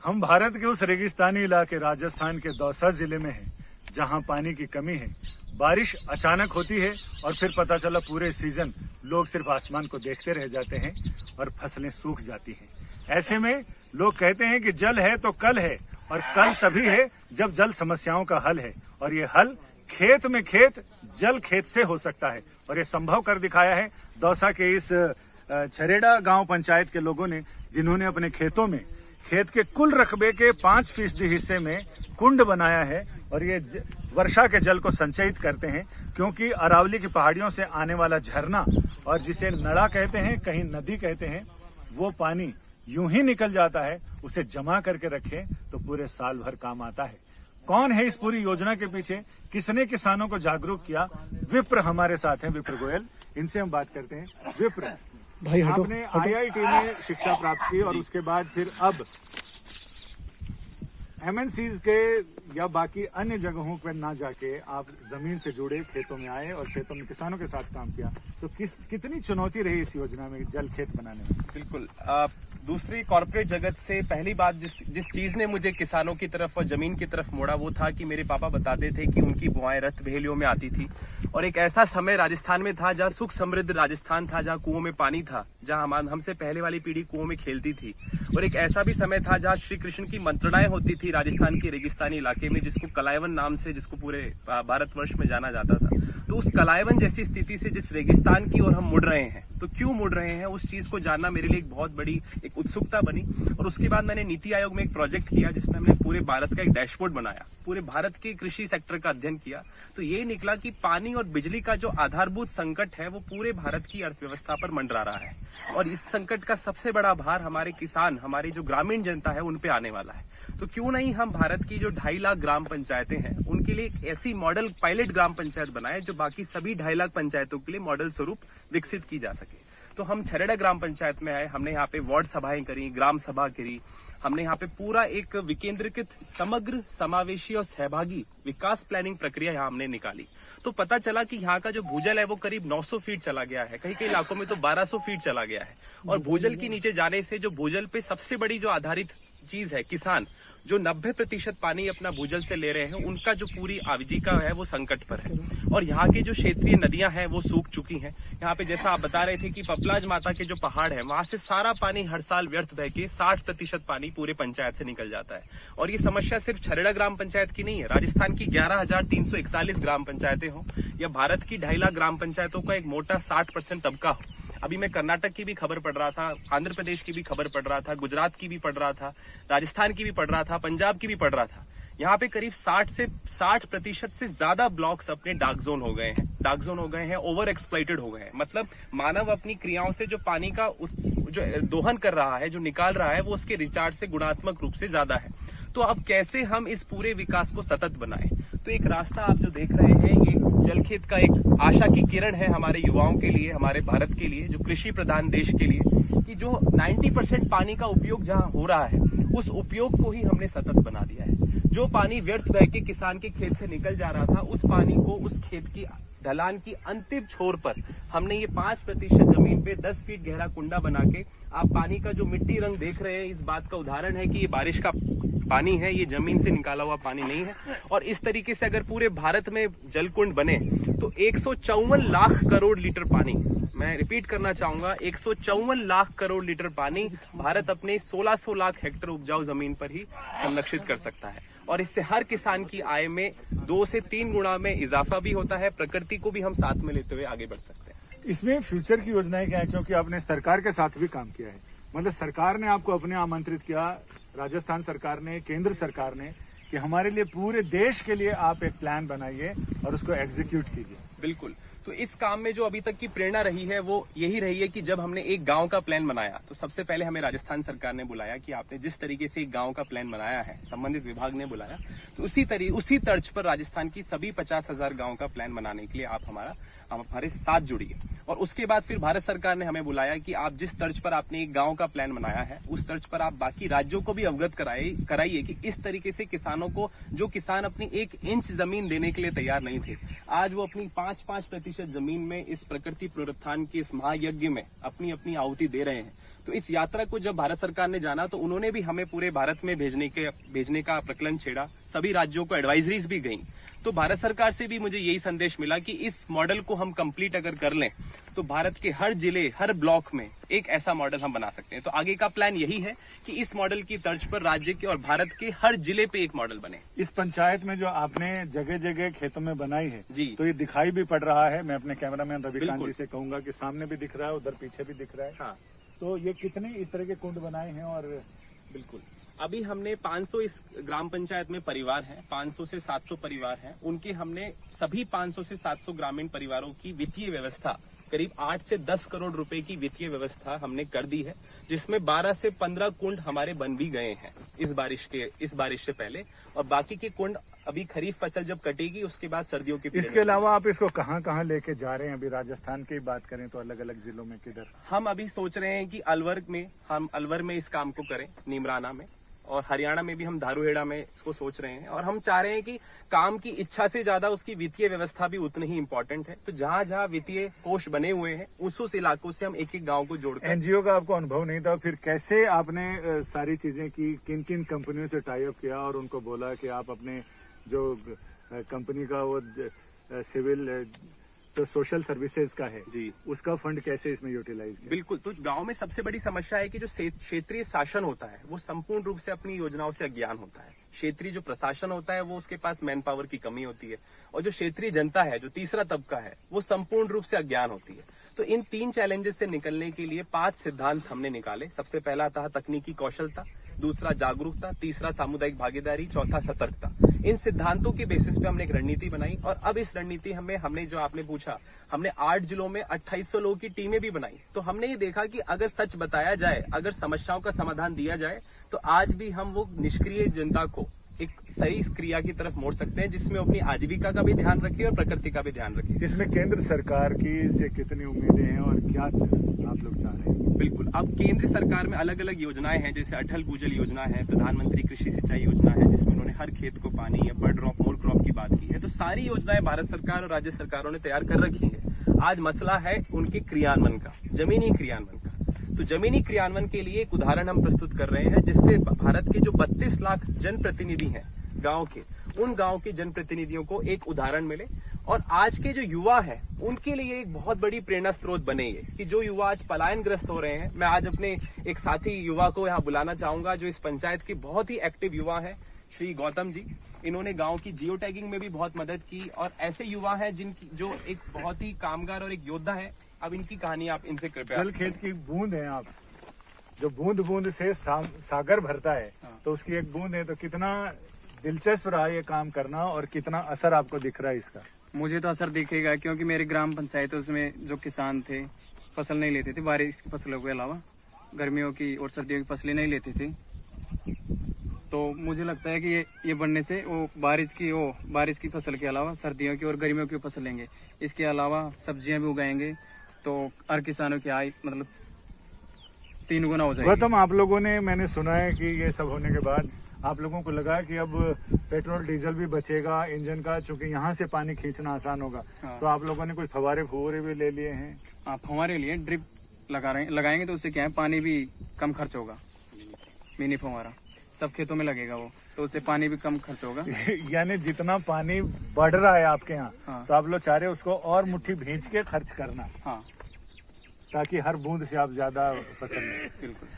हम भारत के उस रेगिस्तानी इलाके राजस्थान के दौसा जिले में हैं, जहां पानी की कमी है। बारिश अचानक होती है और फिर पता चला पूरे सीजन लोग सिर्फ आसमान को देखते रह जाते हैं और फसलें सूख जाती हैं। ऐसे में लोग कहते हैं कि जल है तो कल है, और कल तभी है जब जल समस्याओं का हल है। और ये हल खेत में खेत, जल खेत से हो सकता है, और ये संभव कर दिखाया है दौसा के इस छरेड़ा गांव पंचायत के लोगों ने, जिन्होंने अपने खेतों में खेत के कुल रकबे के 5% हिस्से में कुंड बनाया है। और ये वर्षा के जल को संचयित करते हैं, क्योंकि अरावली की पहाड़ियों से आने वाला झरना, और जिसे नड़ा कहते हैं, कहीं नदी कहते हैं, वो पानी यूं ही निकल जाता है। उसे जमा करके रखें तो पूरे साल भर काम आता है। कौन है इस पूरी योजना के पीछे, किसने किसानों को जागरूक किया? विप्र हमारे साथ हैं, विप्र गोयल, इनसे हम बात करते हैं। विप्र भाई, आपने IIT में शिक्षा प्राप्त की और उसके बाद फिर अब MNCs के या बाकी अन्य जगहों पर ना जाके आप जमीन से जुड़े खेतों में आए और खेतों में किसानों के साथ काम किया। तो कितनी चुनौती रही इस योजना में, जल खेत बनाने में? बिल्कुल, दूसरी कॉर्पोरेट जगत से पहली बात जिस चीज ने मुझे किसानों की तरफ और जमीन की तरफ मोड़ा, वो था कि मेरे पापा बताते थे कि उनकी बुआएं रथ बहेलियों में आती थी। और एक ऐसा समय राजस्थान में था जहाँ सुख समृद्ध राजस्थान था, जहाँ कुओं में पानी था, जहाँ हमसे पहले वाली पीढ़ी कुओं में खेलती थी। और एक ऐसा भी समय था जहाँ श्री कृष्ण की मंत्रणाएं होती थी राजस्थान के रेगिस्तानी इलाके में, जिसको कलायवन नाम से, जिसको पूरे भारतवर्ष में जाना जाता था। तो उस कलायवन जैसी स्थिति से जिस रेगिस्तान की ओर हम मुड़ रहे हैं, तो क्यों मुड़ रहे हैं, उस चीज को जानना मेरे लिए एक बहुत बड़ी एक उत्सुकता बनी। और उसके बाद मैंने नीति आयोग में एक प्रोजेक्ट किया, जिसमें हमने पूरे भारत का एक डैशबोर्ड बनाया, पूरे भारत के कृषि सेक्टर का अध्ययन किया। तो ये निकला कि पानी और बिजली का जो आधारभूत संकट है, वो पूरे भारत की अर्थव्यवस्था पर मंडरा रहा है। और इस संकट का सबसे बड़ा भार हमारे किसान, हमारी जो ग्रामीण जनता है, उन पे आने वाला है। तो क्यों नहीं हम भारत की जो 2.5 लाख ग्राम पंचायतें हैं, उनके लिए एक ऐसी मॉडल पायलट ग्राम पंचायत बनाए जो बाकी सभी 2.5 लाख पंचायतों के लिए मॉडल स्वरूप विकसित की जा सके। तो हम छरेड़ा ग्राम पंचायत में आए, हमने यहाँ पे वार्ड सभाएं करी, ग्राम सभा करी, हमने यहाँ पे पूरा एक विकेंद्रीकृत, समग्र, समावेशी और सहभागी विकास प्लानिंग प्रक्रिया यहाँ हमने निकाली। तो पता चला कि यहाँ का जो भूजल है वो करीब 900 फीट चला गया है, कई कई इलाकों में तो 1200 फीट चला गया है। और भूजल के नीचे जाने से जो भूजल पे सबसे बड़ी जो आधारित चीज है, किसान जो 90% पानी अपना भूजल से ले रहे हैं, उनका जो पूरी आजीविका है वो संकट पर है। और यहाँ की जो क्षेत्रीय नदियां हैं वो सूख चुकी हैं। यहाँ पे जैसा आप बता रहे थे कि पपलाज माता के जो पहाड़ है, वहां से सारा पानी हर साल व्यर्थ बह के 60% पानी पूरे पंचायत से निकल जाता है। और ये समस्या सिर्फ छरेड़ा ग्राम पंचायत की नहीं है, राजस्थान की 11,341 ग्राम पंचायतें हों या भारत की 2.5 लाख ग्राम पंचायतों का एक मोटा 60% तबका हो। अभी मैं कर्नाटक की भी खबर पढ़ रहा था, आंध्र प्रदेश की भी खबर पढ़ रहा था, गुजरात की भी पढ़ रहा था, राजस्थान की भी पढ़ रहा था, पंजाब की भी पढ़ रहा था। यहाँ पे करीब 60% से ज्यादा ब्लॉक्स अपने डार्क जोन हो गए हैं, ओवर एक्सप्लॉइटेड हो गए हैं। मतलब मानव अपनी क्रियाओं से जो पानी का जो दोहन कर रहा है, जो निकाल रहा है, वो उसके रिचार्ज से गुणात्मक रूप से ज्यादा है। तो अब कैसे हम इस पूरे विकास को सतत बनाएं? तो एक रास्ता आप जो देख रहे हैं, ये जल खेत का एक आशा की किरण है हमारे युवाओं के लिए, हमारे भारत के लिए, जो कृषि प्रधान देश के लिए, कि जो 90% पानी का उपयोग जहां हो रहा है, उस उपयोग को ही हमने सतत बना दिया है। जो पानी व्यर्थ बह के किसान के खेत से निकल जा रहा था, उस पानी को उस खेत की ढलान की अंतिम छोर पर हमने ये 5% जमीन पे 10 फीट गहरा कुंडा बना के, आप पानी का जो मिट्टी रंग देख रहे हैं, इस बात का उदाहरण है कि ये बारिश का पानी है, ये जमीन से निकाला हुआ पानी नहीं है। और इस तरीके से अगर पूरे भारत में जल कुंड बने तो 154 लाख करोड़ लीटर पानी, मैं रिपीट करना चाहूंगा, 154 लाख करोड़ लीटर पानी भारत अपने 1600 लाख हेक्टेयर उपजाऊ जमीन पर ही संरक्षित कर सकता है। और इससे हर किसान की आय में 2 से 3 गुना में इजाफा भी होता है। प्रकृति को भी हम साथ में लेते हुए आगे बढ़ सकते हैं। इसमें फ्यूचर की योजनाएं क्या है? क्योंकि आपने सरकार के साथ भी काम किया है, मतलब सरकार ने आपको अपने आमंत्रित किया, राजस्थान सरकार ने, केंद्र सरकार ने, कि हमारे लिए, पूरे देश के लिए आप एक प्लान बनाइए और उसको एग्जीक्यूट कीजिए। बिल्कुल। तो इस काम में जो अभी तक की प्रेरणा रही है वो यही रही है कि जब हमने एक गांव का प्लान बनाया, तो सबसे पहले हमें राजस्थान सरकार ने बुलाया कि आपने जिस तरीके से एक गांव का प्लान बनाया है, संबंधित विभाग ने बुलाया, तो उसी तर्ज पर राजस्थान की सभी 50,000 गाँव का प्लान बनाने के लिए आप हमारे साथ जुड़िए। और उसके बाद फिर भारत सरकार ने हमें बुलाया कि आप जिस तर्ज पर आपने एक गांव का प्लान बनाया है, उस तर्ज पर आप बाकी राज्यों को भी अवगत कराइए कि इस तरीके से किसानों को, जो किसान अपनी 1 इंच जमीन देने के लिए तैयार नहीं थे, आज वो अपनी 5% जमीन में इस प्रकृति पुनरुत्थान के इस महायज्ञ में अपनी आहुति दे रहे हैं। तो इस यात्रा को जब भारत सरकार ने जाना तो उन्होंने भी हमें पूरे भारत में भेजने का प्रकलन छेड़ा, सभी राज्यों को एडवाइजरीज भी गई। तो भारत सरकार से भी मुझे यही संदेश मिला कि इस मॉडल को हम कंप्लीट अगर कर लें तो भारत के हर जिले, हर ब्लॉक में एक ऐसा मॉडल हम बना सकते हैं। तो आगे का प्लान यही है कि इस मॉडल की तर्ज पर राज्य के और भारत के हर जिले पे एक मॉडल बने। इस पंचायत में जो आपने जगह जगह खेतों में बनाई है जी, तो ये दिखाई भी पड़ रहा है। मैं अपने कैमरामैन रविकांत जी से कहूंगा कि सामने भी दिख रहा है, उधर पीछे भी दिख रहा है। हाँ, तो ये कितने इस तरह के कुंड बनाए हैं? और बिल्कुल अभी हमने 500 इस ग्राम पंचायत में परिवार हैं, 500 से 700 परिवार हैं, उनके हमने सभी 500 से 700 ग्रामीण परिवारों की वित्तीय व्यवस्था, करीब 8 से 10 करोड़ रुपए की वित्तीय व्यवस्था हमने कर दी है, जिसमें 12 से 15 कुंड हमारे बन भी गए हैं इस बारिश से पहले। और बाकी के कुंड अभी खरीफ फसल जब कटेगी उसके बाद सर्दियों के। इसके अलावा आप इसको कहाँ कहाँ लेके जा रहे हैं? अभी राजस्थान की बात करें तो अलग अलग जिलों में किधर? हम अभी सोच रहे हैं कि अलवर में इस काम को करें, नीमराना में, और हरियाणा में भी हम धारूहेड़ा में इसको सोच रहे हैं। और हम चाह रहे हैं कि काम की इच्छा से ज्यादा उसकी वित्तीय व्यवस्था भी उतनी ही इम्पोर्टेंट है। तो जहाँ जहाँ वित्तीय कोष बने हुए हैं उस इलाकों से हम एक एक गांव को जोड़कर। एनजीओ का आपको अनुभव नहीं था, फिर कैसे आपने सारी चीजें की? किन किन कंपनियों से टाई अप किया और उनको बोला कि आप अपने जो कंपनी का वो सिविल तो सोशल सर्विसेज का है जी, उसका फंड कैसे इसमें यूटिलाइज किया? बिल्कुल। तो गांव में सबसे बड़ी समस्या है कि जो क्षेत्रीय शासन होता है वो संपूर्ण रूप से अपनी योजनाओं से अज्ञान होता है। क्षेत्रीय जो प्रशासन होता है वो उसके पास मैन पावर की कमी होती है, और जो क्षेत्रीय जनता है, जो तीसरा तबका है, वो संपूर्ण रूप से अज्ञान होती है। तो इन 3 चैलेंजेस से निकलने के लिए 5 सिद्धांत हमने निकाले। सबसे पहला था तकनीकी कौशलता, दूसरा जागरूकता, तीसरा सामुदायिक भागीदारी, चौथा सतर्कता। इन सिद्धांतों के बेसिस पे हमने एक रणनीति बनाई, और अब इस रणनीति हमने जो आपने पूछा, हमने 8 जिलों में 2800 लोगों की टीमें भी बनाई। तो हमने ये देखा कि अगर सच बताया जाए, अगर समस्याओं का समाधान दिया जाए, तो आज भी हम वो निष्क्रिय जनता को एक सही क्रिया की तरफ मोड़ सकते हैं, जिसमें अपनी आजीविका का भी ध्यान रखे और प्रकृति का भी ध्यान रखे। इसमें केंद्र सरकार की से कितनी उम्मीदें हैं और क्या आप लोग चाह रहे हैं? बिल्कुल, अब केंद्र सरकार में अलग अलग योजनाएं हैं, जैसे अटल भूजल योजना है, प्रधानमंत्री कृषि सिंचाई योजना है, जिसमें उन्होंने हर खेत को पानी या पर ड्रॉप मोर क्रॉप की बात की है। तो सारी योजनाएं भारत सरकार और राज्य सरकारों ने तैयार कर रखी है। आज मसला है उनके क्रियान्वयन का, जमीनी क्रियान्वयन का। तो जमीनी क्रियान्वयन के लिए एक उदाहरण हम प्रस्तुत कर रहे हैं, जिससे भारत के जो 32 लाख जनप्रतिनिधि हैं गांव के, उन गांव के जनप्रतिनिधियों को एक उदाहरण मिले, और आज के जो युवा है उनके लिए एक बहुत बड़ी प्रेरणा स्रोत बने ये, कि जो युवा आज पलायनग्रस्त हो रहे हैं। मैं आज अपने एक साथी युवा को यहाँ बुलाना चाहूंगा, जो इस पंचायत के बहुत ही एक्टिव युवा है, श्री गौतम जी। इन्होंने गांव की जियो टैगिंग में भी बहुत मदद की, और ऐसे युवा हैं जिनकी जो एक बहुत ही कामगार और एक योद्धा है। अब इनकी कहानी आप इनसे कृपया। जल खेत की बूंद है, आप जो बूंद बूंद से सागर भरता है, तो उसकी एक बूंद है। तो कितना दिलचस्प रहा ये काम करना, और कितना असर आपको दिख रहा है इसका? मुझे तो असर दिखेगा, क्योंकि मेरे ग्राम पंचायत उसमें जो किसान थे फसल नहीं लेते थे, बारिश की फसलों के अलावा गर्मियों की और सर्दियों की फसलें नहीं लेते थे। तो मुझे लगता है कि ये बनने से वो बारिश की फसल के अलावा सर्दियों की और गर्मियों की फसल लेंगे। इसके अलावा सब्जियां भी उगाएंगे, तो हर किसानों की आय मतलब 3 गुना हो जाएगी। गौतम, आप लोगों ने, मैंने सुना है कि ये सब होने के बाद आप लोगों को लगा कि अब पेट्रोल डीजल भी बचेगा इंजन का, चूंकि यहाँ से पानी खींचना आसान होगा। हाँ। तो आप लोगों ने कुछ फवारे भी ले लिए हैं? आप हमारे लिए ड्रिप लगाएंगे, तो उससे क्या है, पानी भी कम खर्च होगा। मिनी फवारा सब खेतों में लगेगा वो, तो उससे पानी भी कम खर्च होगा। यानी जितना पानी बढ़ रहा है आपके यहाँ, हाँ। तो आप लोग चाह रहे उसको और मुट्ठी भींच के खर्च करना, हाँ, ताकि हर बूंद से आप ज्यादा फसल लें। बिल्कुल।